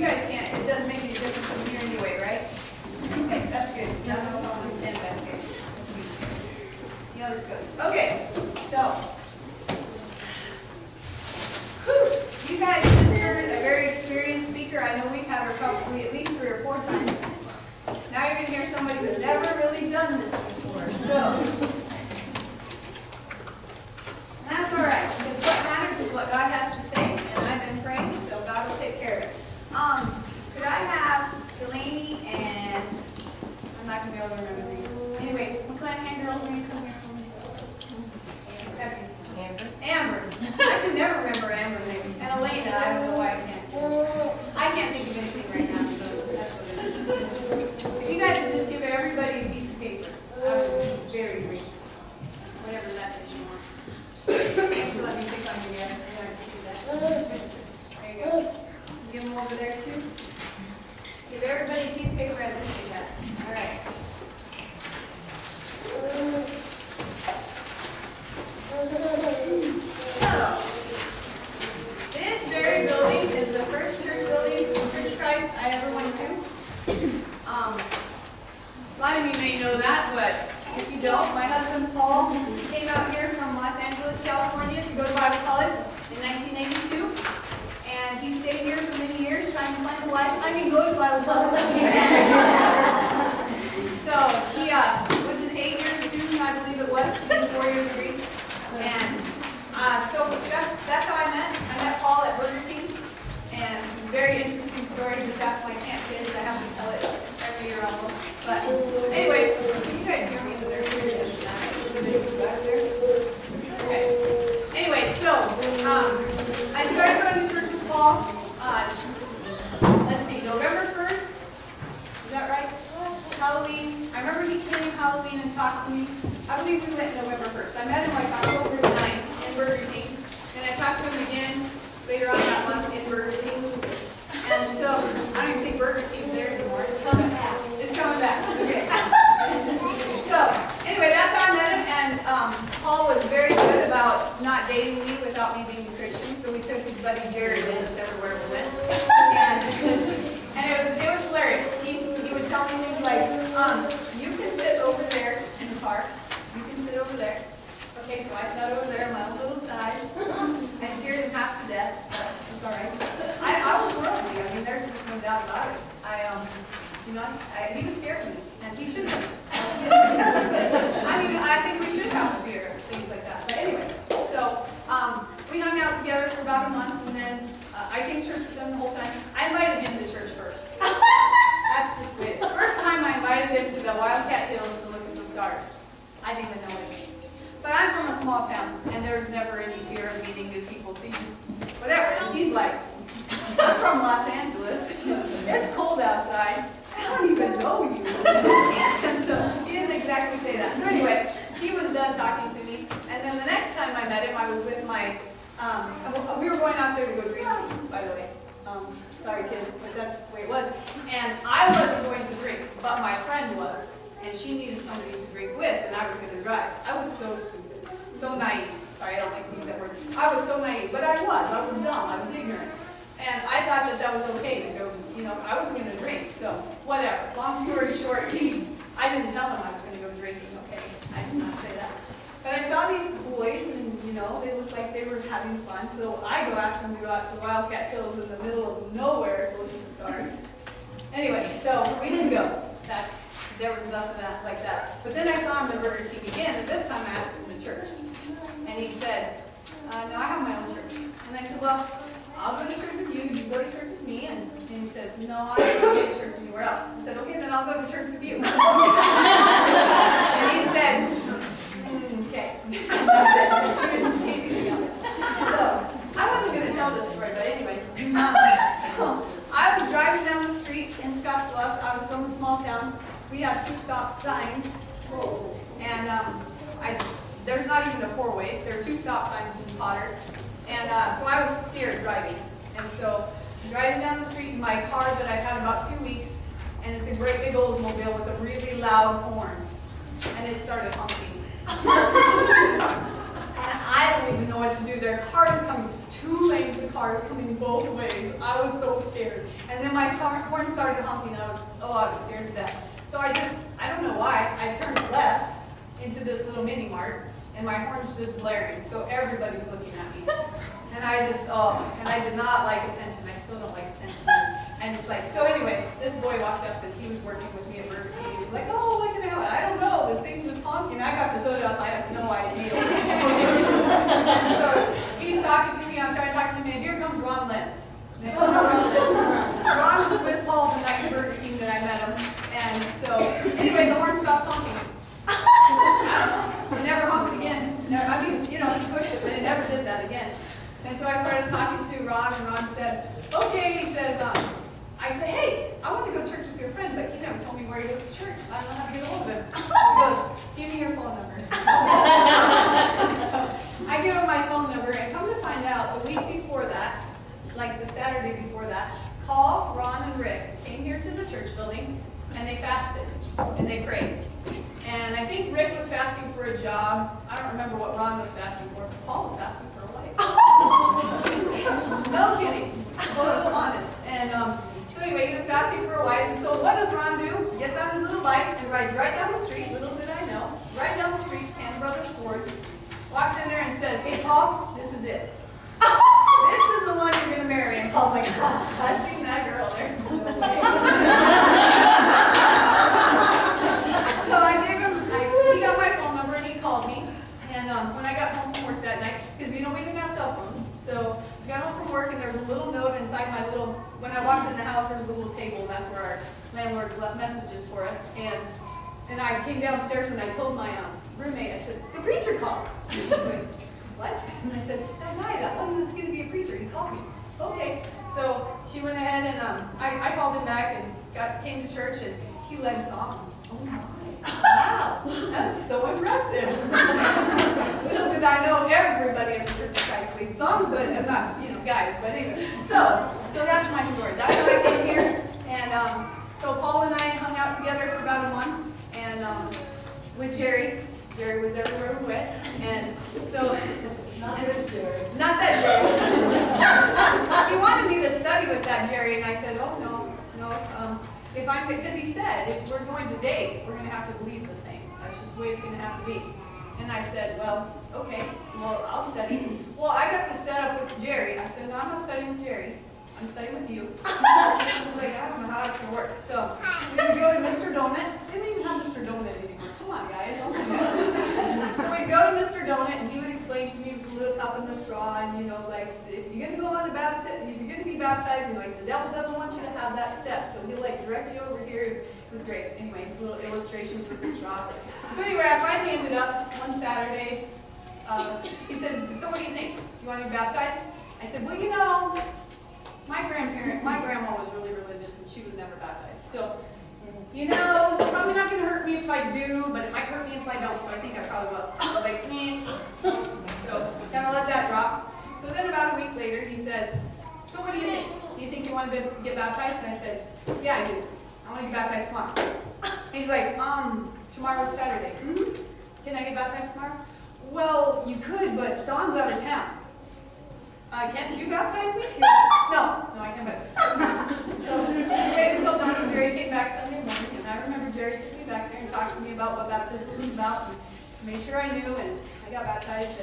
you guys can't, it doesn't make any difference from here anyway, right? Okay, that's good. No, stand back here. You know this goes. Okay, so, you guys just heard a very experienced speaker. I know we've had her probably at least 3 or 4 times. Now you're going to hear somebody who's never really done this before. So, that's all right, because what matters is what God has to say, and I've been praying, so God will take care of it. Could I have Delaney and, I'm not going to be able to remember the name. Anyway, McLean and girls, will you come here for me? Amber. I can never remember Amber's name. And Elena, I don't know why I can't. I can't think of anything right now, so that's what it is. If you guys would just give everybody a piece of paper, I would be very brief. Whatever that is you want. Thanks for letting me pick on you guys. I like to do that. There you go. Give them over there too. Give everybody a piece of paper and let's do that. All right. So, this very building is the first church building, Church Christ, I ever went to. A lot of you may know that, but if you don't, my husband Paul came out here from Los Angeles, California to go to Bible college in 1982. And he stayed here for many years trying to find a wife. I mean, go to Bible college. So he was an 8-year student, I believe it was, in a 4-year degree. And so that's how I met. I met Paul at Burger King. And it's a very interesting story, because that's my camp kids. I have to tell it every year almost. But anyway, can you guys hear me? Okay. Anyway, so I started going to church with Paul. Let's see, November 1st. Is that right? Halloween. I remember he came Halloween and talked to me. I believe we went November 1st. I met him like October 9th in Burger King. And I talked to him again later on that month in Burger King. And so, I don't even think Burger King's there anymore. It's coming back. It's coming back. Okay. So, anyway, that's how I met him. And Paul was very good about not dating me without me being a Christian. So we took his buddy Jared with us everywhere we went. And it was hilarious. He was telling me, like, you can sit over there in the park. You can sit over there. Okay, so I sat over there on my own little side. I scared him half to death, but it's all right. I was worldly. I mean, there's just no doubt about it. He was scared of me, and he should have. I mean, I think we should have fear, things like that. But anyway, so we hung out together for about a month, and then I came to church with him the whole time. I invited him to church first. That's just it. The first time I invited him to the Wildcat Hills to look at the stars. I didn't even know it. But I'm from a small town, and there's never any fear of meeting new people. So whatever. He's like, I'm from Los Angeles. It's cold outside. I don't even know you. And so he didn't exactly say that. So anyway, he was done talking to me. And then the next time I met him, I was with my, we were going out there to go drinking, by the way. Sorry kids, but that's just the way it was. And I wasn't going to drink, but my friend was. And she needed somebody to drink with, and I was going to drive. I was so stupid, so naive. Sorry, I don't like to use that word. I was so naive, but I was dumb, I was ignorant. And I thought that was okay to go, I wasn't going to drink, so whatever. Long story short, I didn't tell him I was going to go drinking, okay? I did not say that. But I saw these boys, and they looked like they were having fun, so I go ask them to go out to the Wildcat Hills in the middle of nowhere to look at the stars. Anyway, so we didn't go. There was nothing like that. But then I saw him at Burger King again, and this time I asked him to church. And he said, no, I have my own church. And I said, well, I'll go to church with you, you go to church with me. And he says, no, I don't go to church anywhere else. I said, okay, then I'll go to church with you. And he said, okay. That's it. He didn't say anything else. So, I wasn't going to tell this story, but anyway. So, I was driving down the street in ScottsBluff. I was from a small town. We have 2-stop signs, and there's not even a 4-way. There are 2 stop signs in Potter, and so I was scared driving. And so driving down the street in my car that I've had about 2 weeks, and it's a great big Oldsmobile with a really loud horn, and it started honking. And I don't even know what to do. There are cars coming, 2 lanes of cars coming both ways. I was so scared. And then horn started honking. I was scared to death. So I don't know why, I turned left into this little mini mart, and my horn's just blaring. So everybody's looking at me. And I did not like attention. I still don't like attention. And it's like, so anyway, this boy walked up because he was working with me at Burger King. He was like, oh, what can I help? I don't know. This thing was honking. I got the hood up. I have no idea. So he's talking to me. I'm trying to talk to him. And here comes Ron Lentz. Ron was with Paul the night at Burger King that I met him. And so, anyway, the horn stopped honking. It never honked again. I mean, he pushed it, but it never did that again. And so I started talking to Ron, and Ron said, okay, he says, I said, hey, I want to go to church with your friend, but you never told me where he goes to church. I don't know how to get a hold of him. He goes, give me your phone number. So I give him my phone number, and come to find out, the week before that, like the Saturday before that, Paul, Ron, and Rick came here to the church building, and they fasted, and they prayed. And I think Rick was fasting for a job. I don't remember what Ron was fasting for. Paul was fasting for a wife. No kidding. Totally honest. And so anyway, he was fasting for a wife. And so what does Ron do? He gets on his little bike and rides right down the street. Little did I know. Right down the street, Pan Brothers Ford. Walks in there and says, hey, Paul, this is it. This is the one you're going to marry. And Paul's like, I've seen that girl. There's no way. So he got my phone number and he called me. And when I got home from work that night, because we didn't have cell phones, so I got home from work and there was a little note inside my little, when I walked in the house, there was a little table, and that's where our landlords left messages for us. And I came downstairs and I told my roommate, I said, the preacher called. She said, what? And I said, that one that's going to be a preacher, he called me. Okay. So she went ahead and I called him back and came to church, and he led songs. Oh my. Wow, that was so impressive. Little did I know everybody in the Church of Christ leads songs, but I'm not, guys, but anyway. So that's my story. That's how I came here. And so Paul and I hung out together for about a month, and with Jerry. Jerry was everywhere we went. And so, not that Jerry. He wanted me to study with that Jerry, and I said, oh, no. Because he said, if we're going to date, we're going to have to believe the same. That's just the way it's going to have to be. And I said, well, okay, well, I'll study. Well, I got this set up with Jerry. I said, no, I'm not studying with Jerry. I'm studying with you. I was like, I don't know how that's going to work. So we would go to Mr. Donut. They don't even have Mr. Donut anymore. Come on, guys. So we'd go to Mr. Donut, and he would explain to me with a little cup in the straw, and, like, if you're going to go on a baptism, if you're going to be baptized, and, like, the devil doesn't want you to have that step, so he'll, like, direct you over here. It was great. Anyway, it's little illustrations with the straw. So anyway, I finally ended up one Saturday. He says, so what do you think? Do you want to be baptized? I said, well, my grandma was really religious, and she was never baptized. So, it's probably not going to hurt me if I do, but it might hurt me if I don't, so I think I probably will. I was like, So, kind of let that drop. So then about a week later, he says, so what do you think? Do you think you want to get baptized? And I said, yeah, I do. I want to get baptized tomorrow. And he's like, tomorrow's Saturday. Mm-hmm. Can I get baptized tomorrow? Well, you could, but Dawn's out of town. Can't you baptize me? No, I can't baptize. So we waited until Dawn and Jerry came back Sunday morning, and I remember Jerry took me back there and talked to me about what baptism was about, and made sure I knew, and I got baptized,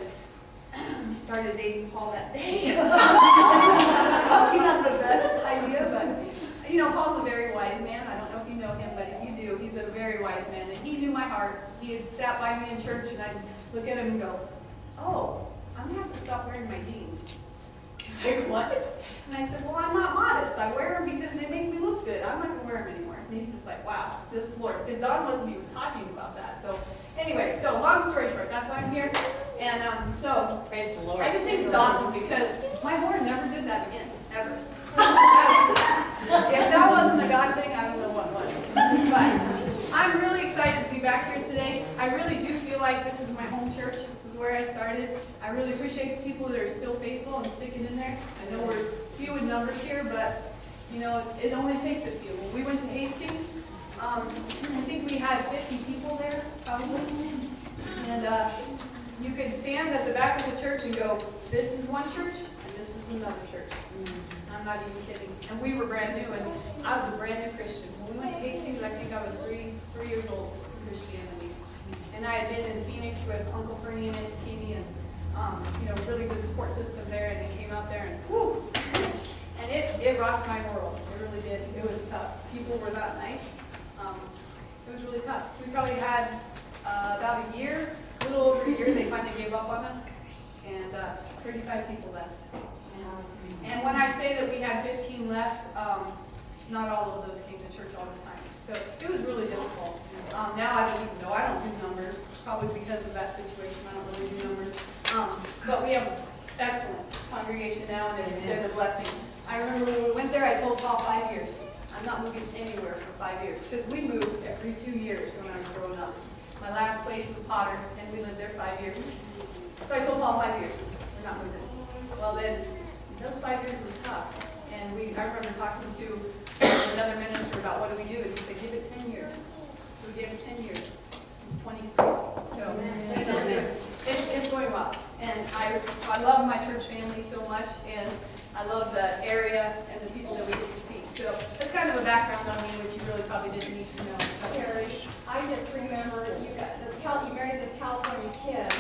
and started dating Paul that day. Probably not the best idea, but Paul's a very wise man. I don't know if you know him, but if you do, he's a very wise man, and he knew my heart. He had sat by me in church, and I'd look at him and go, oh, I'm going to have to stop wearing my jeans. He's like, what? And I said, well, I'm not modest. I wear them because they make me look good. I'm not going to wear them anymore. And he's just like, wow, just floored. Because Don wasn't even talking about that. So anyway, so long story short, that's why I'm here. And so praise the Lord. I just think it's awesome because my Lord never did that again, ever. If that wasn't a God thing, I don't know what was. But I'm really excited to be back here today. I really do feel like this is my home church. This is where I started. I really appreciate the people that are still faithful and sticking in there. I know we're few in numbers here, but it only takes a few. When we went to Hastings, I think we had 50 people there, probably. And you could stand at the back of the church and go, this is one church, and this is another church. I'm not even kidding. And we were brand new, and I was a brand new Christian. When we went to Hastings, I think I was three years old to Christianity. And I had been in Phoenix with Uncle Bernie and Aunt Katie, and really good support system there, and they came out there and whoo! And it rocked my world. It really did. It was tough. People were not nice. It was really tough. We probably had about a year, a little over a year, they finally gave up on us, and 35 people left. And when I say that we had 15 left, not all of those came to church all the time. So it was really difficult. Now I don't even know. I don't do numbers, probably because of that situation. I don't really do numbers. But we have excellent congregation now, and it's been a blessing. I remember when we went there, I told Paul 5 years. I'm not moving anywhere for 5 years, because we moved every 2 years when I was growing up. My last place was Potter, and we lived there 5 years. So I told Paul 5 years, we're not moving. Well then, those 5 years were tough. And I remember talking to another minister about what do we do, and he said, give it 10 years. So we gave it 10 years. He's 23. So it's going well. And I love my church family so much, and I love the area and the people that we get to see. So that's kind of a background on me, which you really probably didn't need to know. Terry, I just remember you married this California kid,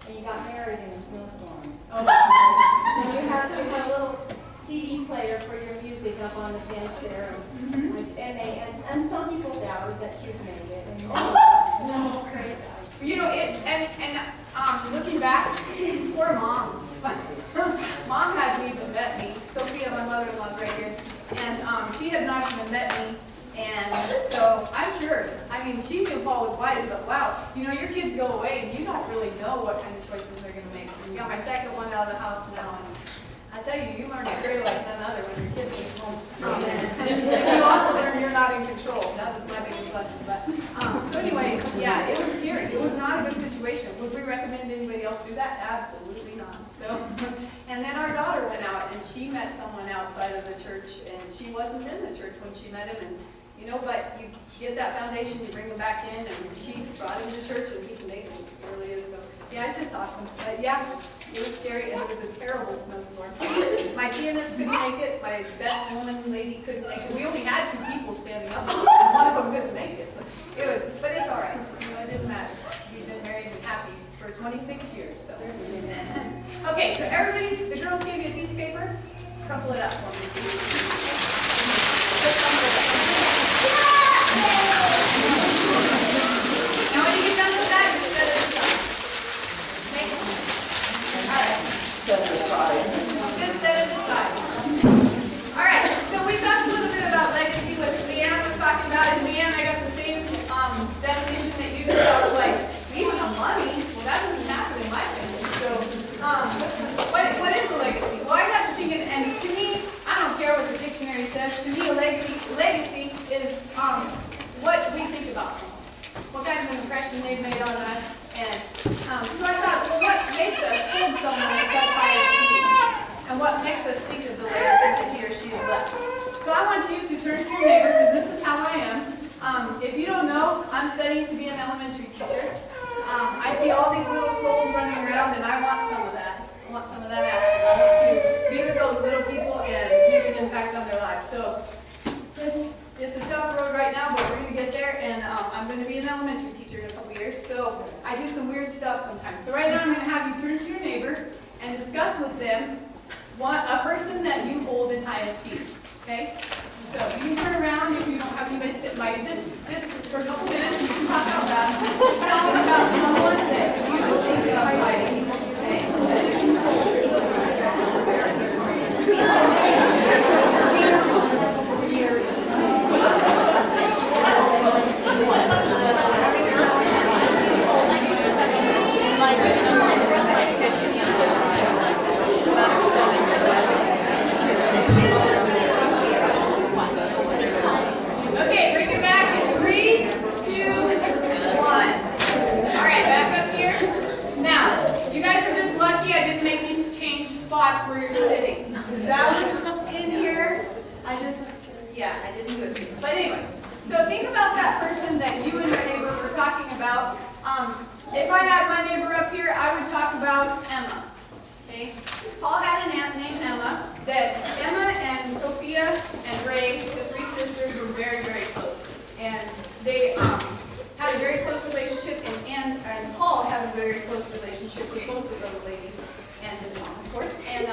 and you got married in a snowstorm. Oh. And you had a little CD player for your music up on the bench there, and some people doubted that you'd made it. And no, crazy. Looking back, poor Mom. Mom hadn't even met me. Sophia, my mother-in-law's right here, and she had not even met me. And so I'm sure, she knew Paul was wise, but wow, your kids go away and you don't really know what kind of choices they're going to make. You got my second one out of the house now, and I tell you, you learn to pray like none other when your kids get home. And you also learn you're not in control. That was my biggest lesson. But so anyway, yeah, it was scary. It was not a good situation. Would we recommend anybody else do that? Absolutely not. So, and then our daughter went out and she met someone outside of the church, and she wasn't in the church when she met him. And but you get that foundation, you bring him back in, and she brought him to church, and he's amazing. He really is. So yeah, it's just awesome. But yeah, it was scary, and it was a terrible snowstorm. My pianist couldn't make it. My best woman lady couldn't make it. We only had 2 people standing up, and one of them couldn't make it. So but it's all right. It didn't matter. We've been married and happy for 26 years. So okay, so everybody, the girls gave you a piece of paper. Crumple it up for me, please. Now when you get done with that, you set it aside. Okay? Alright. Set it aside. Just set it aside. Alright, so we talked a little bit about legacy, what Leanne was talking about, and Leanne, I got the same definition that you did. I was like, even the money, well that doesn't happen in my family. So, what is a legacy? Well, I got to thinking, and to me, I don't care what the dictionary says. To me, a legacy is what we think about them. What kind of an impression they've made on us. And so I thought, well, what makes us hold someone in such high esteem? And what makes us think of the legacy that he or she has left? So I want you to turn to your neighbor, because this is how I am. If you don't know, I'm studying to be an elementary teacher. I see all these little souls running around, and I want some of that. I want some of that action. I want to be with those little people and make an impact on their lives. So it's a tough road right now, but we're going to get there, and I'm going to be an elementary teacher in a couple years, so I do some weird stuff sometimes. So right now I'm going to have you turn to your neighbor and discuss with them a person that you hold in high esteem, okay? So you can turn around if you don't have anybody sitting by you. Just for a couple minutes, you can talk out loud. Tell me about someone that you think is highly, Okay, bring it back in 3, 2, 1. All right, back up here. Now, you guys are just lucky I didn't make these change spots where you're sitting. That was in here. I didn't do it. But anyway, so think about that person that you and your neighbor were talking about. If I had my neighbor up here, I would talk about Emma. Okay? Paul had an aunt named Emma that Emma and Sophia and Ray, the three sisters, were very, very close. And they had a very close relationship, and Paul had a very close relationship with both of those ladies, and his mom, of course. And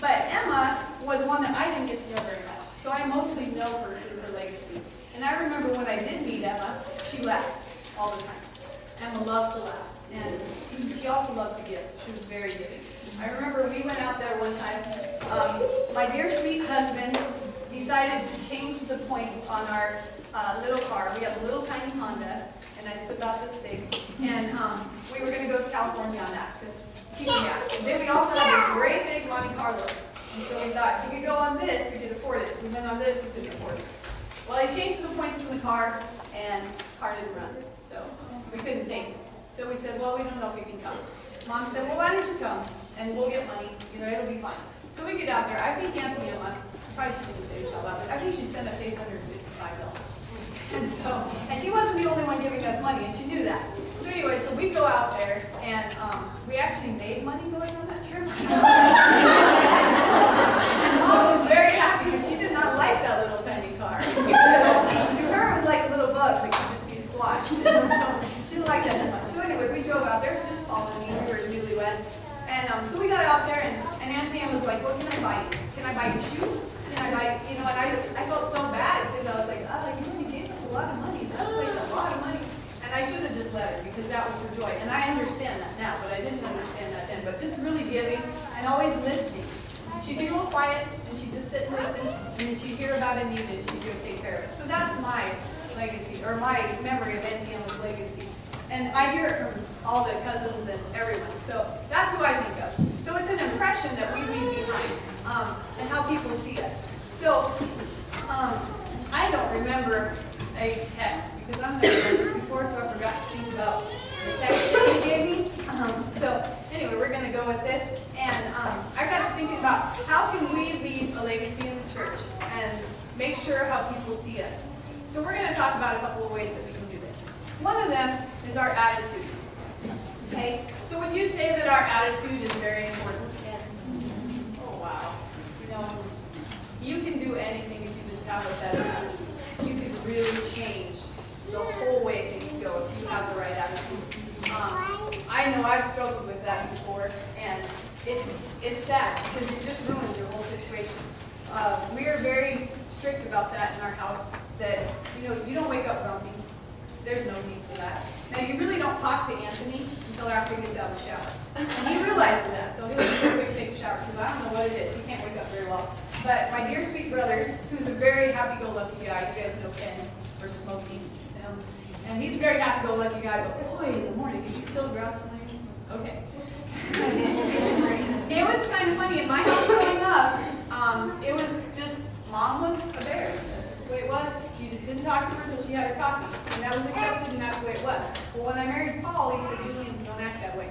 but Emma was one that I didn't get to know very much, so I mostly know her through her legacy. And I remember when I did meet Emma, she laughed all the time. Emma loved to laugh, and she also loved to give. She was very giving. I remember we went out there one time. My dear sweet husband decided to change the points on our little car. We have a little tiny Honda, and it's about this big. And we were going to go to California on that because cheap gas. And then we also had this great big Monte Carlo. And so we thought, if we could go on this, we could afford it. If we went on this, we couldn't afford it. Well, he changed the points in the car, and the car didn't run. So we couldn't take it. So we said, well, we don't know if we can come. Mom said, well, why don't you come, and we'll get money. You know, it'll be fine. So we get out there. I think Auntie Emma, probably she didn't say this out loud, but I think she sent us $855. And she wasn't the only one giving us money, and she knew that. So anyway, so we go out there, and we actually made money going on that trip. Mom was very happy, but she did not like that little tiny car. To her, it was like a little bug that could just be squashed. And so she didn't like that too much. So anyway, we drove out there. It was just Paul and me. We were newlyweds. And so we got out there, and Auntie Anne was like, what can I buy you? Can I buy you shoes? Can I buy, you know, and I felt so bad because I was like, you only gave us a lot of money. That's like a lot of money. And I should have just let her because that was her joy. And I understand that now, but I didn't understand that then. But just really giving and always listening. She'd be real quiet, and she'd just sit and listen, and then she'd hear about a need, and she'd go take care of it. So that's my legacy, or my memory of Auntie Anne's legacy. And I hear it from all the cousins and everyone. So that's who I think of. So it's an impression that we leave behind, and how people see us. So I don't remember a text, because I've never done this before, so I forgot to think about the text that you gave me. So anyway, we're going to go with this. And I got to thinking about how can we leave a legacy in the church and make sure how people see us. So we're going to talk about a couple of ways that we can do this. One of them is our attitude. Okay? So would you say that our attitude is very important? Yes. Oh, wow. You know, you can do anything if you just have a better attitude. You can really change the whole way things go if you have the right attitude. I know I've struggled with that before, and it's sad because it just ruins your whole situation. We are very strict about that in our house, that, you know, you don't wake up grumpy. There's no need for that. Now, you really don't talk to Anthony until after he gets out of the shower. And he realizes that, so he'll just go quick take a shower, because I don't know what it is. He can't wake up very well. But my dear sweet brother, who's a very happy-go-lucky guy, you guys know Ken for smoking, and he's a very happy-go-lucky guy, but boy, in the morning, is he still grouchy? Okay. It was kind of funny. In my house growing up, it was just, Mom was a bear. That's just the way it was. You just didn't talk to her until she had her coffee. And that was accepted, and that's the way it was. Well, when I married Paul, he said, Julians don't act that way.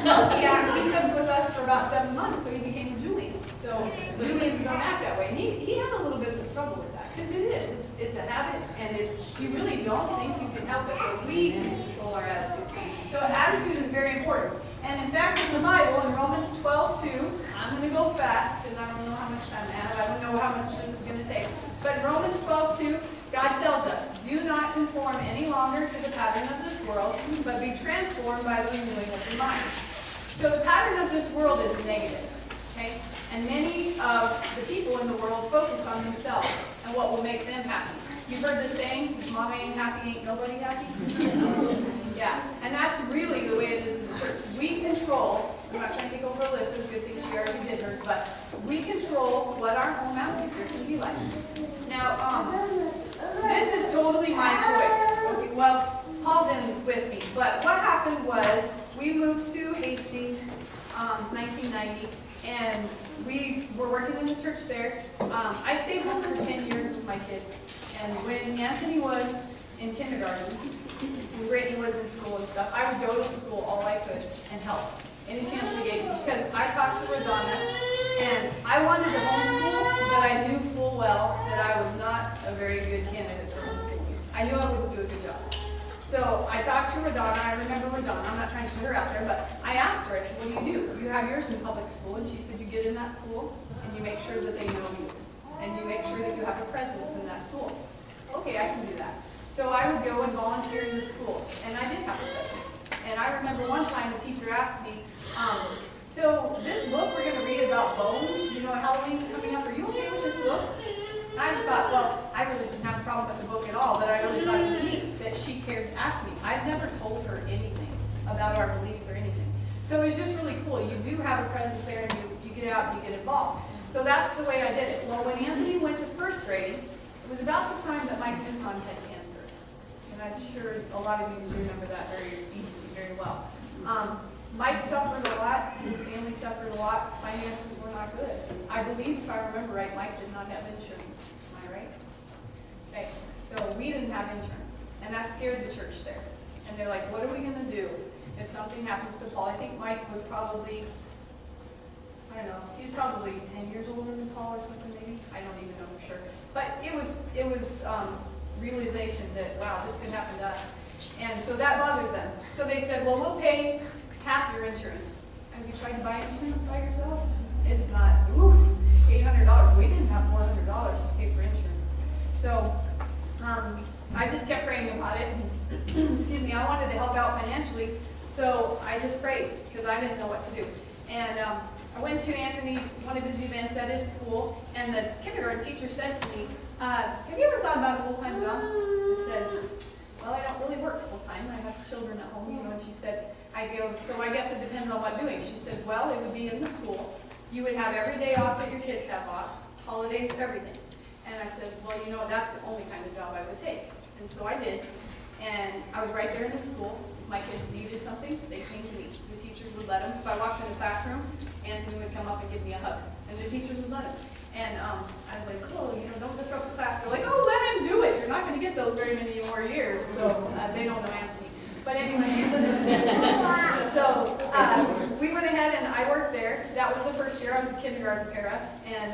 Well, he lived with us for about 7 months, so he became a Julian. So Julians don't act that way. And he had a little bit of a struggle with that, because it is. It's a habit, and you really don't think you can help it, but we can control our attitude. So attitude is very important. And in fact, in the Bible, in Romans 12:2, I'm going to go fast because I don't know how much time I have. I don't know how much this is going to take. But in Romans 12:2, God tells us, do not conform any longer to the pattern of this world, but be transformed by the renewing of your mind. So the pattern of this world is negative. Okay? And many of the people in the world focus on themselves and what will make them happy. You've heard the saying, if Mama ain't happy, ain't nobody happy? Yeah, and that's really the way it is in the church. We control, I'm not trying to take over Alyssa's, good thing she already did hers, but we control what our home atmosphere can be like. Now, this is totally my choice. Okay, well, Paul's in with me, but what happened was we moved to Hastings, 1990, and we were working in the church there. I stayed home for 10 years with my kids, and when Anthony was in kindergarten, Brittany was in school and stuff, I would go to school all I could and help any chance they gave me, because I talked to Radonna, and I wanted to homeschool, but I knew full well that I was not a very good candidate for homeschooling. I knew I wouldn't do a good job. So I talked to Madonna, I remember Madonna, I'm not trying to put her out there, but I asked her, I said, what do? You have yours in public school, and she said, you get in that school, and you make sure that they know you, and you make sure that you have a presence in that school. Okay, I can do that. So I would go and volunteer in the school, and I did have a presence. And I remember one time the teacher asked me, so this book we're going to read about bones, you know, Halloween's coming up, are you okay with this book? I just thought, well, I really didn't have a problem with the book at all, but I always thought it was neat that she cared to ask me. I've never told her anything about our beliefs or anything. So it was just really cool. You do have a presence there, and you get out and you get involved. So that's the way I did it. Well, when Anthony went to first grade, it was about the time that Mike Newton had cancer. And I'm sure a lot of you remember that very easily, very well. Mike suffered a lot, his family suffered a lot, finances were not good. I believe, if I remember right, Mike did not have insurance. Am I right? Okay, so we didn't have insurance, and that scared the church there. And they're like, what are we going to do if something happens to Paul? I think Mike was probably, I don't know, he's probably 10 years older than Paul or something maybe. I don't even know for sure. But it was realization that, wow, this could happen to us. And so that bothered them. So they said, well, we'll pay half your insurance. Have you tried to buy insurance by yourself? It's not, $800. We didn't have $400 to pay for insurance. So I just kept praying about it. Excuse me, I wanted to help out financially. So I just prayed because I didn't know what to do. And I went to Anthony's, one of his events at his school, and the kindergarten teacher said to me, have you ever thought about a full-time job? I said, well, I don't really work full-time. I have children at home, you know, and she said, so I guess it depends on what doing. She said, well, it would be in the school. You would have every day off that your kids have off, holidays, everything. And I said, well, you know, that's the only kind of job I would take. And so I did. And I was right there in the school. My kids needed something, they came to me. The teachers would let them. If I walked in the classroom, Anthony would come up and give me a hug. And the teachers would let him. And I was like, oh, you know, don't disrupt the class. They're like, oh, let him do it. You're not going to get those very many more years. So they don't know Anthony. But anyway, so we went ahead and I worked there. That was the first year. I was a kindergarten para, and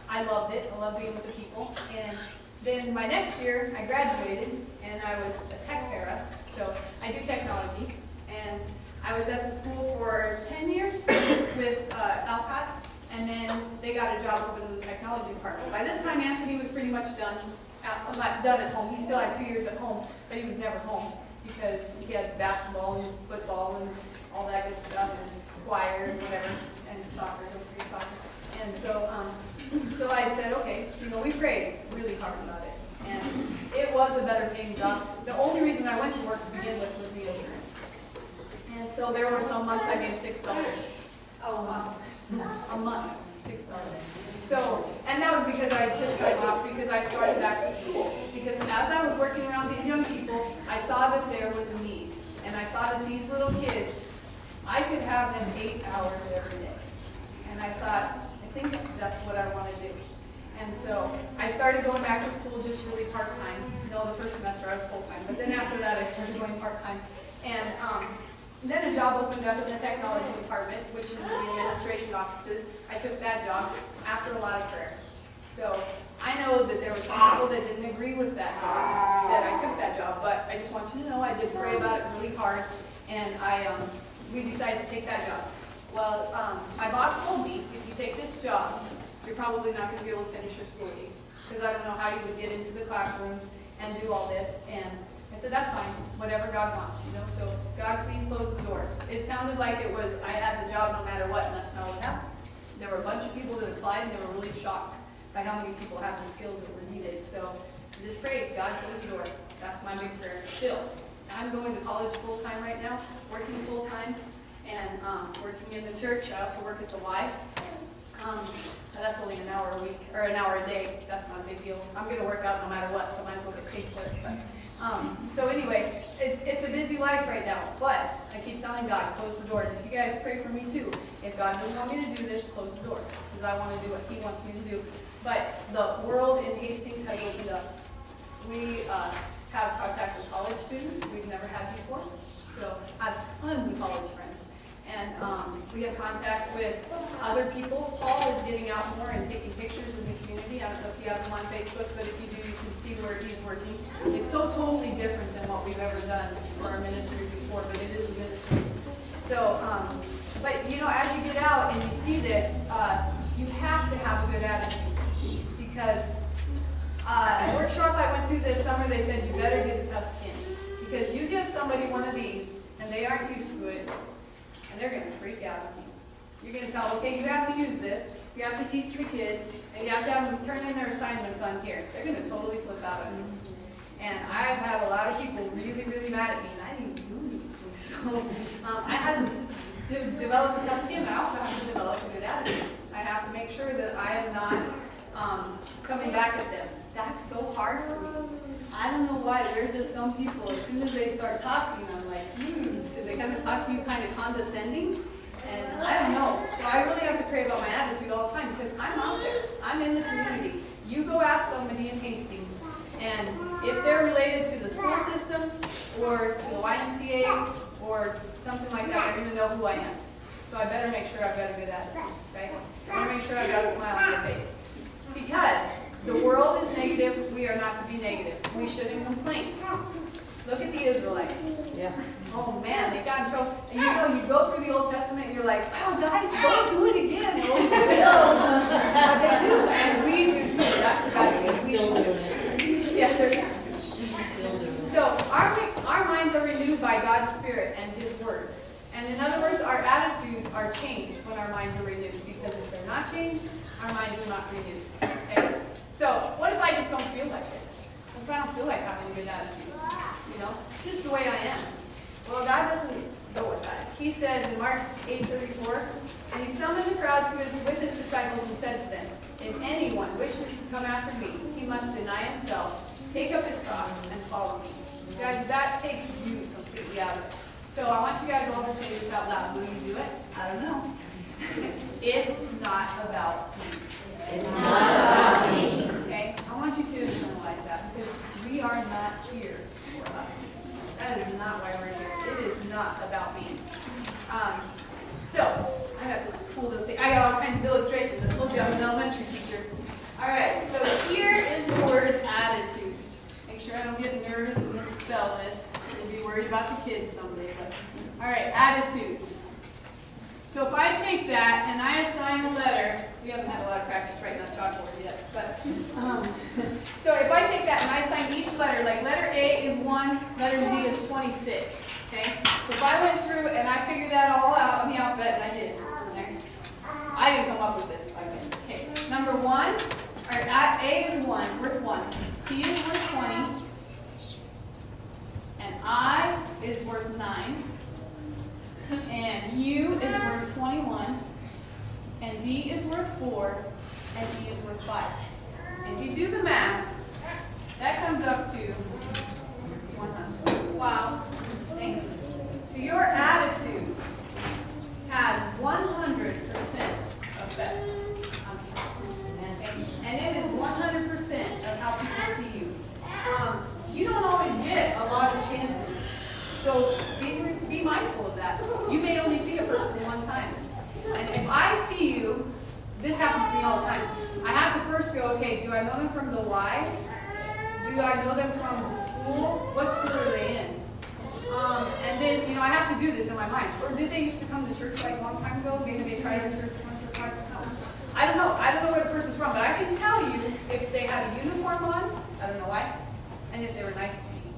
I loved it. I loved being with the people. And then my next year, I graduated, and I was a tech para. So I do technology, and I was at the school for 10 years with Alcott, and then they got a job over in the technology department. By this time, Anthony was pretty much done. Not done at home. He still had 2 years at home, but he was never home because he had basketball and football and all that good stuff, and choir and whatever, and soccer, don't forget soccer. And so I said, okay, you know, we prayed really hard about it. And it was a better paying job. The only reason I went to work to begin with was the insurance. And so there were some months I made $6 a month, $6. So, and that was because I just got off because I started back to school. Because as I was working around these young people, I saw that there was a need. And I saw that these little kids, I could have them 8 hours every day. And I thought, I think that's what I want to do. And so I started going back to school just really part-time. No, the first semester I was full-time. But then after that, I started going part-time. And then a job opened up in the technology department, which is the administration offices. I took that job after a lot of prayer. So I know that there were some people that didn't agree with that I took that job. But I just want you to know I did pray about it really hard. And we decided to take that job. Well, my boss told me, if you take this job, you're probably not going to be able to finish your school days. Because I don't know how you would get into the classroom and do all this. And I said, that's fine, whatever God wants, you know. So God, please close the doors. It sounded like it was, I had the job no matter what, and that's not what happened. There were a bunch of people that applied, and they were really shocked by how many people had the skills that were needed. So I just prayed, God, close the door. That's my big prayer. Still, I'm going to college full-time right now, working full-time, and working in the church. I also work at the Y. That's only an hour a week, or an hour a day. That's not a big deal. I'm going to work out no matter what, so I might as well get paid for it. But, so anyway, it's a busy life right now, but I keep telling God, close the door. And if you guys pray for me too, if God doesn't want me to do this, close the door, because I want to do what He wants me to do. But the world in Hastings has opened up. We have contact with college students we've never had before, so I have tons of college friends. And we have contact with other people. Paul is getting out more and taking pictures in the community. I don't know if you have them on Facebook, but if you do, you can see where where he's working. It's so totally different than what we've ever done for our ministry before, but it is a ministry. So, but you know, as you get out and you see this, you have to have a good attitude, because workshop I went to this summer, they said you better get a tough skin, because you give somebody one of these and they aren't used to it, and they're going to freak out on you. You're going to tell them, okay, you have to use this, you have to teach the kids, and you have to have them turn in their assignments on here. They're going to totally flip out on you. And I've had a lot of people really, really mad at me, and I didn't do anything. So I had to develop a tough skin, but I also have to develop a good attitude. I have to make sure that I am not coming back at them. That's so hard for me. I don't know why. There are just some people, as soon as they start talking, I'm like, because they kind of talk to you kind of condescending. And I don't know. So I really have to pray about my attitude all the time, because I'm out there. I'm in the community. You go ask somebody in Hastings, and if they're related to the school system or to the YMCA or something like that, they're going to know who I am. So I better make sure I've got a good attitude, right? I better make sure I've got a smile on my face. Because the world is negative, we are not to be negative. We shouldn't complain. Look at the Israelites. Yeah. Oh man, they got in trouble. And you know, you go through the Old Testament and you're like, oh guys, don't do it again. Oh, but they do. And we do too. That's the bad thing. Still doing it. Yeah, there's Still doing it. so our minds are renewed by God's Spirit and His Word. And in other words, our attitudes are changed when our minds are renewed. Because if they're not changed, our minds are not renewed. Okay? So what if I just don't feel like it? What if I don't feel like having a good attitude? You know, just the way I am. Well, God doesn't go with that. He says in Mark 8:34, and He summoned the crowd with His disciples and said to them, if anyone wishes to come after me, he must deny himself, take up his cross, and follow me. Guys, that takes you completely out of it. So I want you guys all to say this out loud. Will you do it? I don't know. It's not about me. It's not about me. Okay? I want you to internalize that, because we are not here for us. That is not why we're here. It is not about me. So, I got this cool little thing. I got all kinds of illustrations. I told you I'm an elementary teacher. All right, so here is the word attitude. Make sure I don't get nervous and misspell this. I'll be worried about the kids someday. But, all right, attitude. So if I take that and I assign a letter, we haven't had a lot of practice writing on chalkboard yet, but so if I take that and I assign each letter, like letter A is 1, letter D is 26, okay? So if I went through and I figured that all out in the alphabet, and I did, I didn't come up with this, by the way. Okay, so number 1, or A is 1, worth 1, T is worth 20, and I is worth 9. And U is worth 21, and D is worth 4, and E is worth 5. And if you do the math, that comes up to 100. Wow. Thank you. So your attitude has 100% effect on people. And it is 100% of how people see you. You don't always get a lot of chances. So be mindful of that. You may only see a person one time. And if I see you, this happens to me all the time. I have to first go, okay, do I know them from the Y? Do I know them from the school? What school are they in? And then, you know, I have to do this in my mind. Or did they used to come to church like a long time ago? Maybe they tried our church once or twice or something. I don't know. I don't know where the person's from, but I can tell you if they had a uniform on, I don't know why, and if they were nice to me.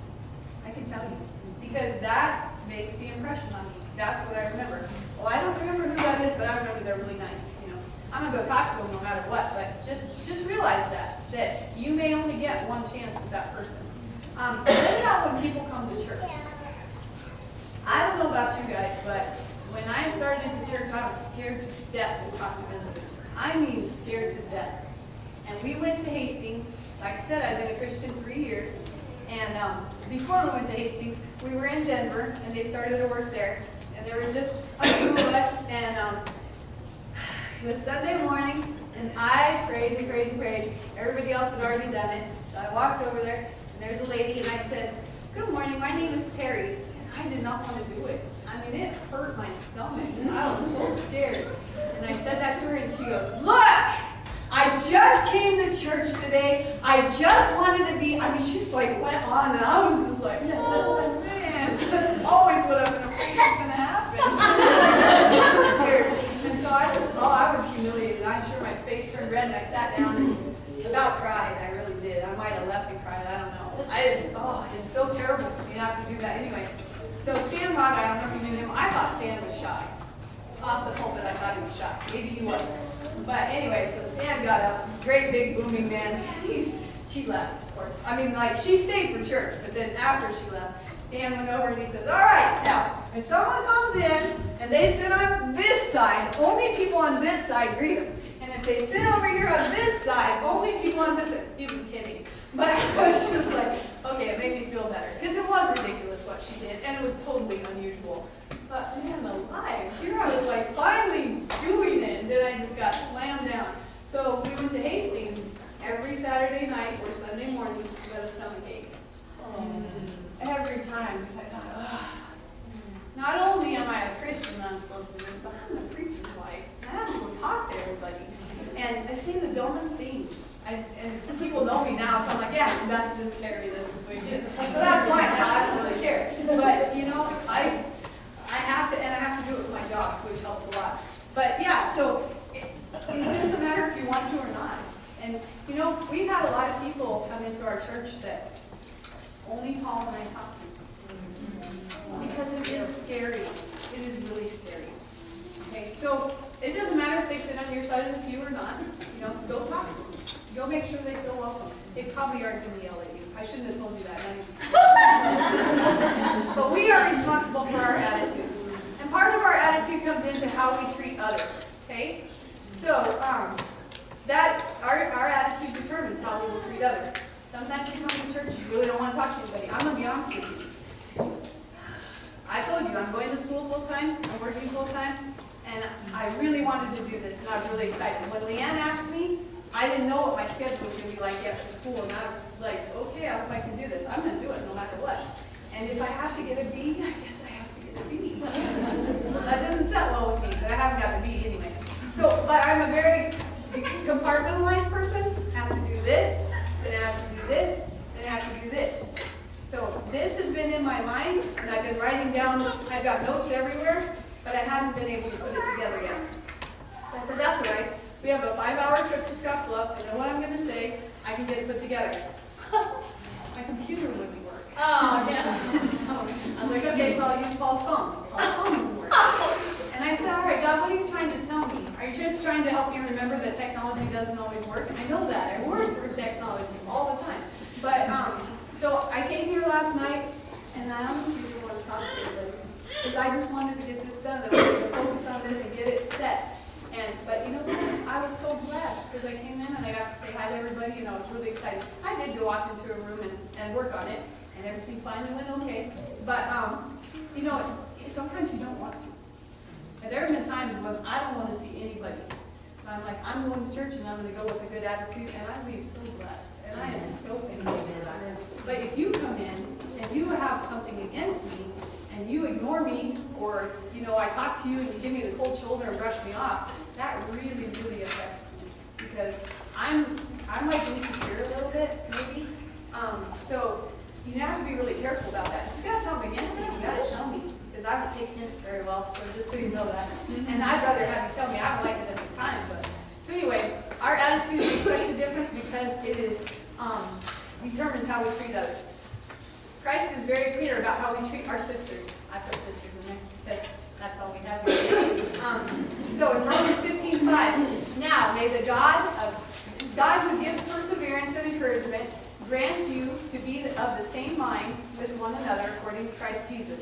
I can tell you. Because that makes the impression on me. That's what I remember. Well, I don't remember who that is, but I remember they're really nice. You know, I'm gonna go talk to them no matter what. But just realize that you may only get one chance with that person. What about when people come to church? I don't know about you guys, but when I started to church, I was scared to death to talk to visitors. I mean, scared to death. And we went to Hastings. Like I said, I've been a Christian 3 years. And before we went to Hastings, we were in Denver, and they started to work there. And there were just a few of us, and it was Sunday morning, and I prayed and prayed and prayed. Everybody else had already done it. So I walked over there, and there's a lady, and I said, "Good morning, my name is Terry." And I did not want to do it. I mean, it hurt my stomach. I was so scared. And I said that to her, and she goes, "Look! I just came to church today. I just wanted to be, she's like went on, and I was just like, oh man, that's always what I'm afraid is going to happen. And so I was humiliated. I'm sure my face turned red, and I sat down and about cried. I really did. I might have left and cried. I don't know. It's so terrible for me to have to do that anyway. So Stan Rod, I don't know if you knew him. I thought Stan was shy. Off the pulpit, I thought he was shy. Maybe he wasn't. But anyway, so Stan got up. Great big booming man. She left, of course. She stayed for church, but then after she left, Stan went over and he says, all right, now, if someone comes in and they sit on this side, only people on this side greet them. And if they sit over here on this side, only people on this side. He was kidding. But I was just like, okay, it made me feel better. Because it was ridiculous what she did, and it was totally unusual. But man alive, here I was like finally doing it, and then I just got slammed down. So we went to Hastings every Saturday night or Sunday mornings to go to stomach. Every time, because I thought, not only am I a Christian, I'm supposed to do this, but I'm the preacher's wife, and I have to go talk to everybody. And I say the dumbest things. And people know me now, so I'm like, yeah, that's just Terry, this is what she is. So that's fine now, I don't really care. But, I have to do it with my dogs, which helps a lot. But yeah, so it doesn't matter if you want to or not. And, we've had a lot of people come into our church that only Paul and I talk to. Because it is scary. It is really scary. Okay, so it doesn't matter if they sit on your side of the pew or not. Go talk to them. Go make sure they feel welcome. They probably aren't going to yell at you. I shouldn't have told you that. But we are responsible for our attitude. And part of our attitude comes into how we treat others. Okay? So, our attitude determines how we will treat others. Sometimes you come to church, you really don't want to talk to anybody. I'm going to be honest with you. I told you, I'm going to school full-time, I'm working full-time, and I really wanted to do this, and I was really excited. When Leanne asked me, I didn't know what my schedule was going to be like after school, and I was like, okay, I hope I can do this. I'm going to do it no matter what. And if I have to get a B, I guess I have to get a B. That doesn't set well with me, but I haven't got a B anyway. But I'm a very compartmentalized person. I have to do this, then I have to do this, then I have to do this. So this has been in my mind, and I've been writing down, I've got notes everywhere, but I haven't been able to put it together yet. So I said, that's all right. We have a 5-hour trip to ScottsBluff. I know what I'm going to say. I can get it put together. My computer wouldn't work. Oh, yeah. So I was like, okay, so I'll use Paul's phone. Paul's phone wouldn't work. And I said, all right, God, what are you trying to tell me? Are you just trying to help me remember that technology doesn't always work? I know that. I work for technology all the time. But, so I came here last night, and I honestly didn't want to talk to anybody. Because I just wanted to get this done. I wanted to focus on this and get it set. But you know what? I was so blessed because I came in and I got to say hi to everybody, and I was really excited. I did go off into a room and work on it, and everything finally went okay. But, sometimes you don't want to. And there have been times when I don't want to see anybody. I'm like, I'm going to church and I'm going to go with a good attitude, and I leave so blessed. And I am so thankful for that. But if you come in and you have something against me, and you ignore me, or, I talk to you and you give me the cold shoulder and brush me off, that really, really affects me. Because I'm like insecure a little bit, maybe. So you have to be really careful about that. If you got something against me, you got to tell me. Because I don't take hints very well, so just so you know that. And I'd rather have you tell me. I don't like it every time. But so anyway, our attitude makes such a difference because it is determines how we treat others. Christ is very clear about how we treat our sisters. I put sisters in there because that's all we have here. So in Romans 15:5, now may the God who gives perseverance and encouragement grant you to be of the same mind with one another according to Christ Jesus,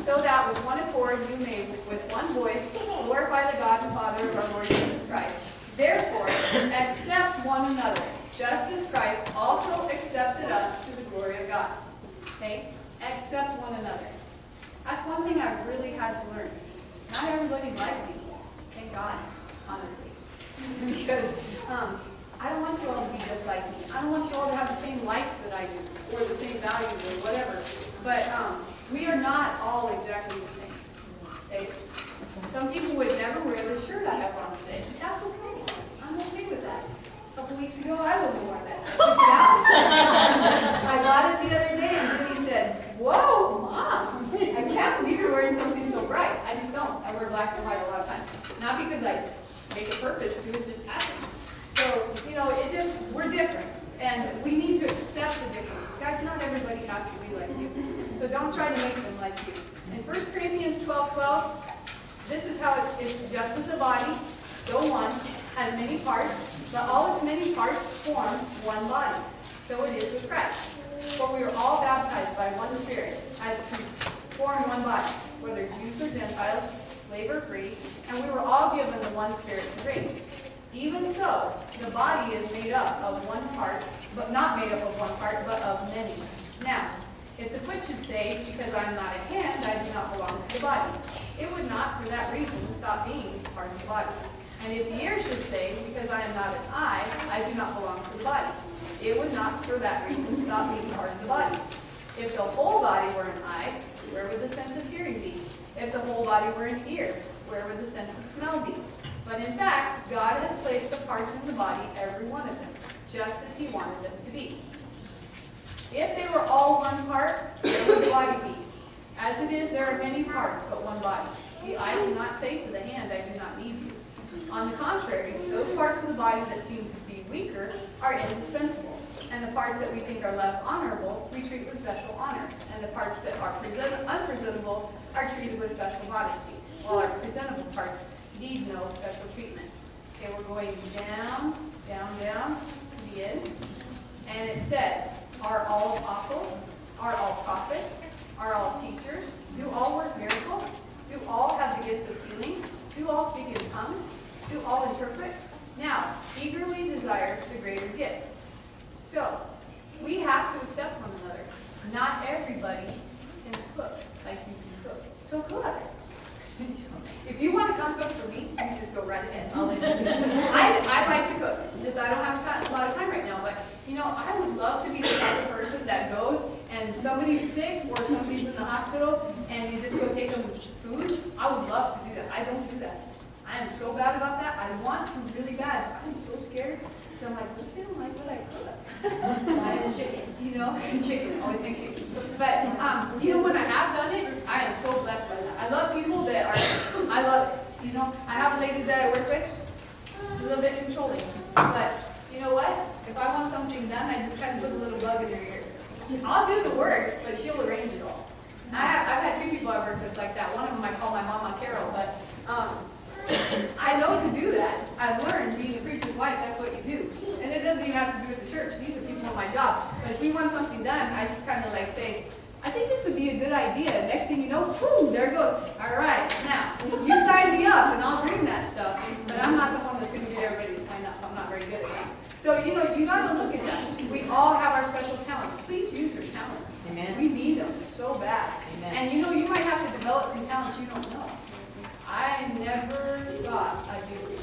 so that with one accord you may with one voice glorify the God and Father of our Lord Jesus Christ. Therefore, accept one another, just as Christ also accepted us to the glory of God. Okay? Accept one another. That's one thing I've really had to learn. Not everybody's like me. Thank God, honestly. Because I don't want you all to be just like me. I don't want you all to have the same likes that I do, or the same values, or whatever. But we are not all exactly the same. Okay? Some people would never wear the shirt I have on today. That's okay. I'm okay with that. A couple weeks ago, I wouldn't wear that. So And we need to accept the difference. Guys, not everybody has to be like you. So don't try to make them like you. In 1 Corinthians 12:12, this is how it's just as a body, though one, has many parts, but all its many parts form one body. So it is with Christ. For we are all baptized by one Spirit, as to form one body, whether Jews or Gentiles, slave or free, and we were all given the one Spirit to drink. Even so, the body is made up of one part, but not made up of one part, but of many. Now, if the foot should say, because I am not a hand, I do not belong to the body, it would not, for that reason, stop being part of the body. And if the ear should say, because I am not an eye, I do not belong to the body, it would not, for that reason, stop being part of the body. If the whole body were an eye, where would the sense of hearing be? If the whole body were an ear, where would the sense of smell be? But in fact, God has placed the parts in the body, every one of them, just as He wanted them to be. If they were all one part, where would the body be? As it is, there are many parts, but one body. The eye did not say to the hand, I do not need you. On the contrary, those parts of the body that seem to be weaker are indispensable, and the parts that we think are less honorable we treat with special honor, and the parts that are unpresentable are treated with special modesty, while our presentable parts need no special treatment. Okay, we're going down, down, down to the end, and it says, are all apostles? Are all prophets? Are all teachers? Do all work miracles? Do all have the gifts of healing? Do all speak in tongues? Do all interpret? Now, eagerly desire the greater gifts. So, we have to accept one another. Not everybody can cook like you can cook. So cook. If you want to come cook for me, you just go right ahead. I'll let you do it. I like to cook. Just I don't have a lot of time right now, but you know, I would love to be the type of person that goes and somebody's sick or somebody's in the hospital and you just go take them food. I would love to do that. I don't do that. I am so bad about that. I want to really bad. I'm so scared. So I'm like, what if they don't like what I cook? I had chicken, you know, chicken, always make chicken. But, you know, when I have done it, I am so blessed by that. I love people that are, I love it. You know, I have a lady that I work with, a little bit controlling. But, you know what? If I want something done, I just kind of put a little bug in her ear. I'll do the work, but she'll arrange it all. I've had 2 people I work with like that. One of them I call my mama Carol, but I know to do that. I've learned being a preacher's wife, that's what you do. And it doesn't even have to do with the church. These are people on my job. But if we want something done, I just kind of like say, I think this would be a good idea. Next thing you know, boom, there it goes. All right, now, you sign me up and I'll bring that stuff. But I'm not the one that's going to get everybody to sign up. I'm not very good at that. So, you know, you got to look at that. We all have our special talents. Please use your talents. Amen. We need them so bad. Amen. And you know, you might have to develop some talents you don't know. I never thought I'd do it.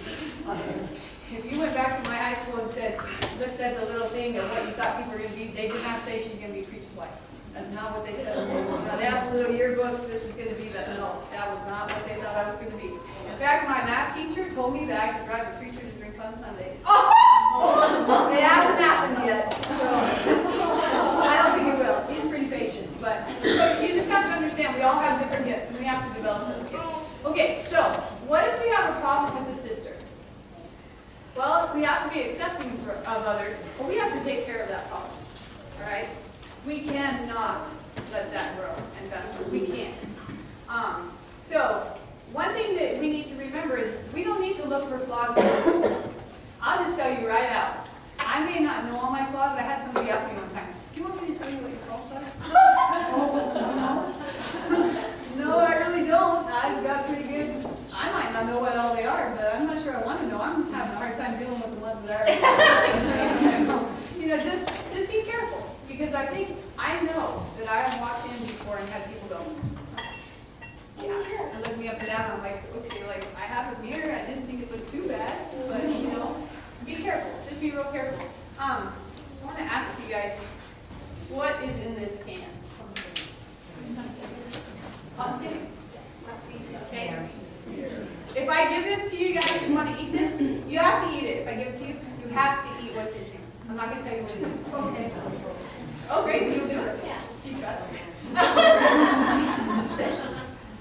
If you went back to my high school and said, looked at the little thing of what you thought people were going to be, they did not say she's going to be a preacher's wife. That's not what they said. Now, they have the little yearbooks, this is going to be that. No, that was not what they thought I was going to be. In fact, my math teacher told me that I could drive a preacher to drink on Sundays. Oh! It hasn't happened yet. So, I don't think it will. He's pretty patient. But you just have to understand, we all have different gifts, and we have to develop those gifts. Okay, so what if we have a problem with the sister? Well, we have to be accepting of others, but we have to take care of that problem. All right? We cannot let that grow and fester. We can't. So one thing that we need to remember is we don't need to look for flaws in others. I'll just tell you right out. I may not know all my flaws, but I had somebody ask me one time, do you want me to tell you what your flaws are? No, I really don't. I've got pretty good. I might not know what all they are, but I'm not sure I want to know. I'm having a hard time dealing with the ones that I already know. You know, just be careful. Because I know that I have walked in before and had people go, yeah, and look me up and down. I'm like, okay, like I have a mirror. I didn't think it looked too bad, but you know, be careful. Just be real careful. I want to ask you guys, what is in this can? Pumpkin. Okay. If I give this to you guys, you want to eat this? You have to eat it. If I give it to you, you have to eat what's in here. I'm not going to tell you what it is. Okay. Oh, Gracie, you'll do it? Yeah. She trusts me.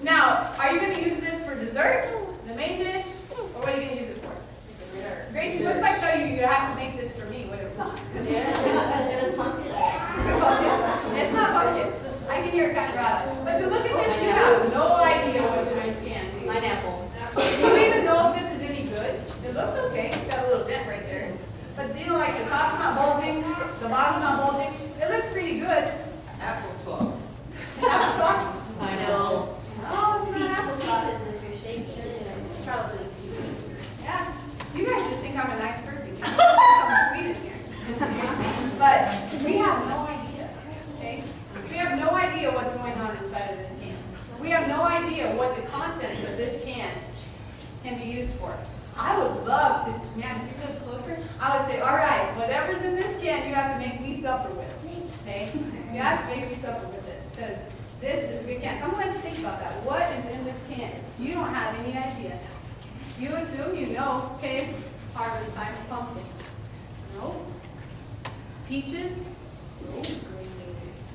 Now, are you going to use this for dessert, the main dish, or what are you going to use it for? Dessert. Gracie, what if I tell you you have to make this for me? What if not? Yeah. the bottom not bulging. It looks pretty good. Apple talk. Applesauce? I know. Oh, it's not applesauce. Peaches, if you're shaking it, it's probably peaches. Yeah. You guys just think I'm a nice person. I'm sweet in here. But we have no idea, okay? We have no idea what's going on inside of this can. We have no idea what the contents of this can be used for. I would love to, man, if you look closer, I would say, all right, whatever's in this can, you have to make me supper with, okay? You have to make me supper with this, because this is a good can. Someone let's think about that. What is in this can? You don't have any idea. You assume you know, okay, it's harvest time of pumpkin. No. Peaches? No.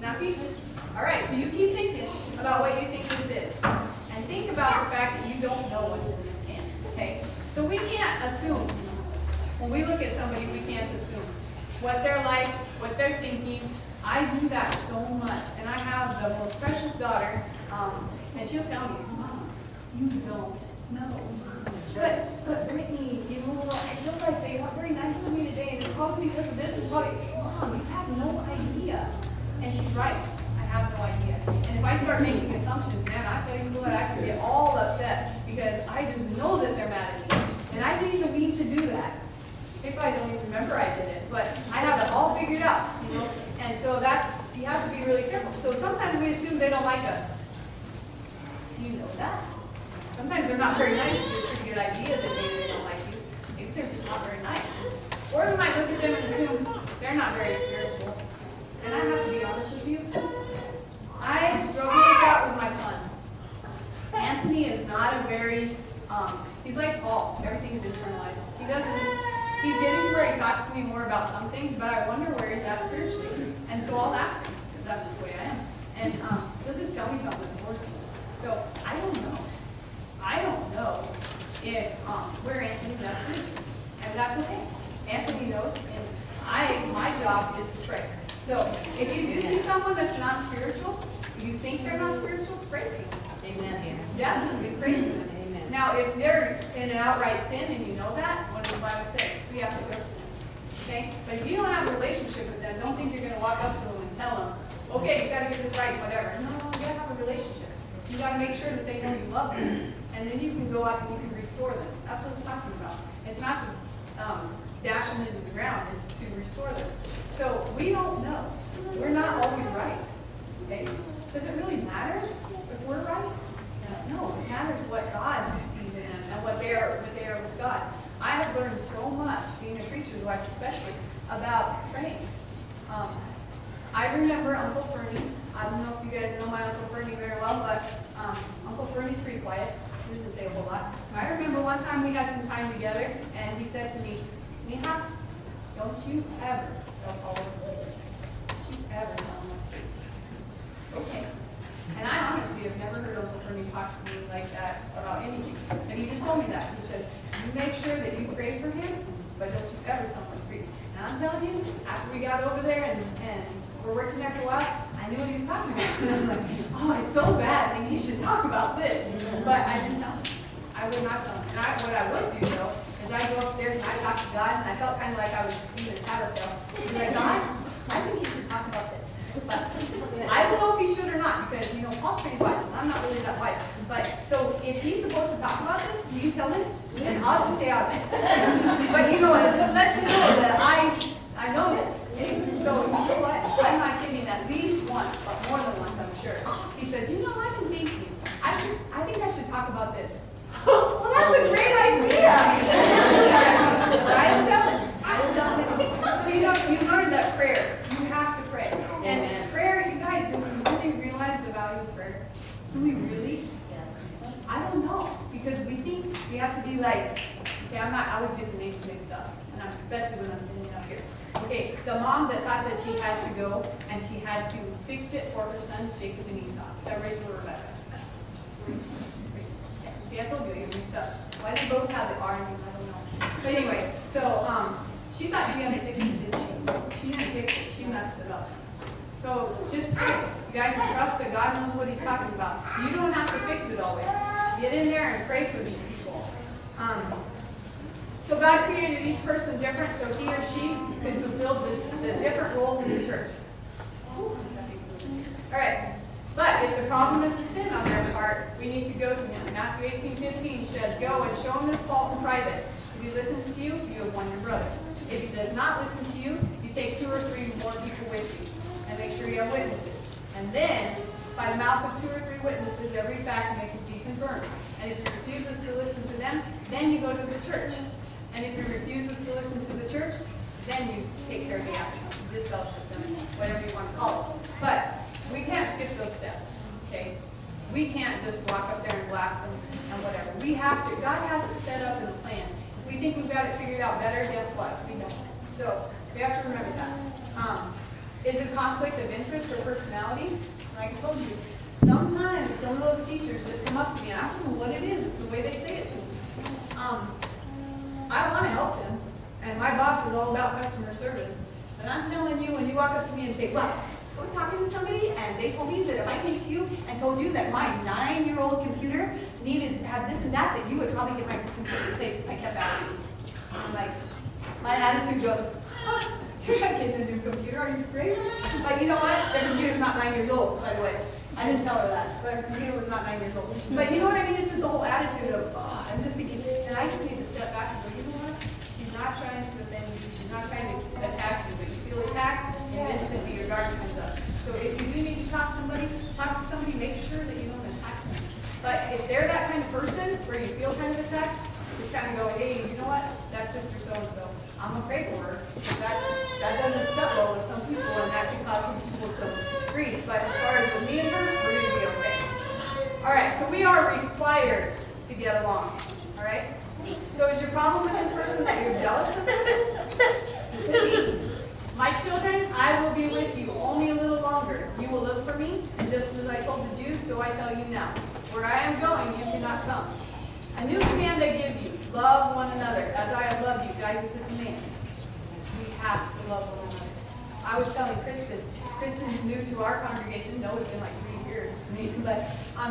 Not peaches. All right, so you keep thinking about what you think this is. And think about the fact that you don't know what's in this can, okay? So we can't assume. When we look at somebody, we can't assume what they're like, what they're thinking. I do that so much. And I have the most precious daughter, and she'll tell me, Mom, you don't know. But Brittany, you know, I feel like they weren't very nice to me today, and it's probably because of this and probably, Mom, you have no idea. And she's right. I have no idea. And if I start making assumptions, man, I tell you what, I can get all upset because I just know that they're mad at me. And I didn't even mean to do that. If I don't even remember I did it, but I have it all figured out, you know. And so you have to be really careful. So sometimes we assume they don't like us. Do you know that? Sometimes they're not very nice. It's a pretty good idea that they just don't like you. Maybe they're just not very nice. Or we might look at them and assume they're not very spiritual. And I have to be honest with you, I struggle with that with my son. Anthony is not a very, he's like Paul, everything is internalized. He's getting to where he talks to me more about some things, but I wonder where he's at spiritually. And so I'll ask him, because that's just the way I am. And he'll just tell me something towards me. So I don't know. I don't know if where Anthony's at spiritually. And that's okay. Anthony knows, and my job is to pray. So if you do see someone that's not spiritual, you think they're not spiritual, pray for them. Amen. Yeah, you pray for them. Amen. Now, if they're in an outright sin and you know that, what does the Bible say? We have to go to them. Okay? But if you don't have a relationship with them, don't think you're going to walk up to them and tell them, okay, you got to get this right, whatever. No, you got to have a relationship. You got to make sure that they know you love them. And then you can go up and you can restore them. That's what it's talking about. It's not to dash them into the ground. It's to restore them. So we don't know. We're not always right. Okay? Does it really matter if we're right? No, it matters what God sees in them and what they are with God. I have learned so much, being a preacher's wife especially, about praying. I remember Uncle Fernie. I don't know if you guys know my Uncle Fernie very well, but Uncle Fernie's pretty quiet. He doesn't say a whole lot. I remember one time we had some time together, and he said to me, Neha, don't you ever tell Paul what to do. Don't you ever tell him what to do. Okay. And I honestly have never heard Uncle Fernie talk to me like that about anything. And he just told me that. He says, you make sure that you pray for him, but don't you ever tell him to preach. And I'm telling you, after we got over there and we're working there for a while, I knew what he was talking about. And I was like, oh, it's so bad. I think he should talk about this. But I didn't tell him. I would not tell him. And what I would do, though, is I go upstairs and I talk to God, and I felt kind of like I was doing a shadow self. He's like, God, I think he should talk about this. But I don't know if he should or not, because, you know, Paul's pretty wise, and I'm not really that wise. But, so if he's supposed to talk about this, do you tell him? Then I'll just stay out of it. But, you know, just let you know that I know this. Okay? So, you know what? I'm not kidding, at least once, but more than once, I'm sure. He says, you know, I've been thinking, I think I should talk about this. Well, that's a great idea. I will tell him. I will tell him. So, you know, you learn that prayer. You have to pray. And prayer, you guys, do we really realize the value of prayer? Do we really? Yes. I don't know. Because we think we have to be like, okay, I always get the names mixed up. And especially when I'm standing out here. Okay, the mom that thought that she had to go and she had to fix it for her sons, Jacob and Esau. Is that Rachel or Rebecca? See, I told you, you're mixed up. Why they both have the R in them, I don't know. But anyway, so she thought she had to fix it, didn't she? She didn't fix it, she messed it up. So just pray. You guys trust that God knows what he's talking about. You don't have to fix it always. Get in there and pray for these people. So God created each person different so he or she could fulfill the different different roles in the church. All right. But if the problem is a sin on their part, we need to go to him. Matthew 18:15 says, go and show him this fault in private. If he listens to you, you have won your brother. If he does not listen to you, you take 2 or 3 more people with you. And make sure you have witnesses. And then, by the mouth of 2 or 3 witnesses, every fact may be confirmed. And if he refuses to listen to them, then you go to the church. And if he refuses to listen to the church, then you take care of the action. You disfellowship them, whatever you want to call it. But we can't skip those steps, okay? We can't just walk up there and blast them and whatever. We have to. God has it set up in a plan. If we think we've got it figured out better, guess what? We don't. So we have to remember that. Is it conflict of interest or personality? Like I told you, sometimes some of those teachers just come up to me and I don't know what it is. It's the way they say it to me. I want to help them, and my boss is all about customer service. But I'm telling you, when you walk up to me and say, well, I was talking to somebody and they told me that if I came to you and told you that my 9-year-old computer needed to have this and that you would probably get my computer replaced. I kept asking. I'm like, my attitude goes, you're not getting a new computer, are you crazy? But you know what? Their computer's not 9 years old, by the way. I didn't tell her that, but her computer was not 9 years old. But you know what I mean? It's just the whole attitude of, I'm just thinking, and I just need to step back and go, you know what? She's not trying to offend you. She's not trying to attack you, but you feel attacked, and instantly your guard comes up. So if you do need to talk to somebody, make sure that you don't attack them. But if they're that kind of person where you feel kind of attacked, just kind of go, hey, you know what? That's sister so-and-so. I'm going to pray for her. That doesn't sit well with some people, and that can cause some people some grief. But as far as with me and her, we're going to be okay. All right, so we are required to get along. All right? So is your problem with this person that you're jealous of them? It could be. My children, I will be with you only a little longer. You will look for me, and just as I told the Jews, so I tell you now. Where I am going, you cannot come. A new command I give you, love one another. As I have loved you, guys, it's a command. We have to love one another. I was telling Kristen's new to our congregation. No, it's been like 3 years, but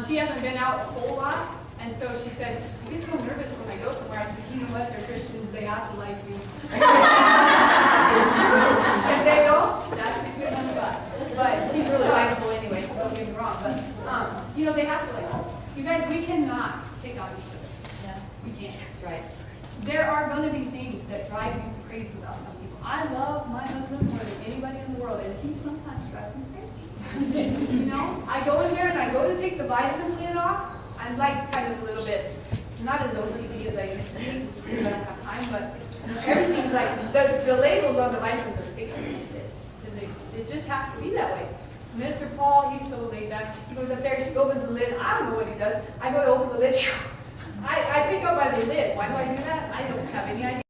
she hasn't been out a whole lot. And so she said, I get so nervous when I go somewhere. I said, you know what, they're Christians, they have to like me. If they don't, that's between them and God. But she's really likable anyway, so don't get me wrong. But, you know, they have to like her. You guys, we cannot take on each other. Yeah, we can't. Right. There are going to be things that drive you crazy about some people. I love my husband more than anybody in the world, and he sometimes drives me crazy. You know, I go in there and I go to take the vitamin lid off. I'm like kind of a little bit, not as OCD as I used to be, because I don't have time, but everything's like, the labels on the vitamins are fixed like this. It just has to be that way. Mr. Paul, he's so laid back. He goes up there, he opens the lid. I don't know what he does. I go to open the lid. I pick up by the lid. Why do I do that? I don't have any idea.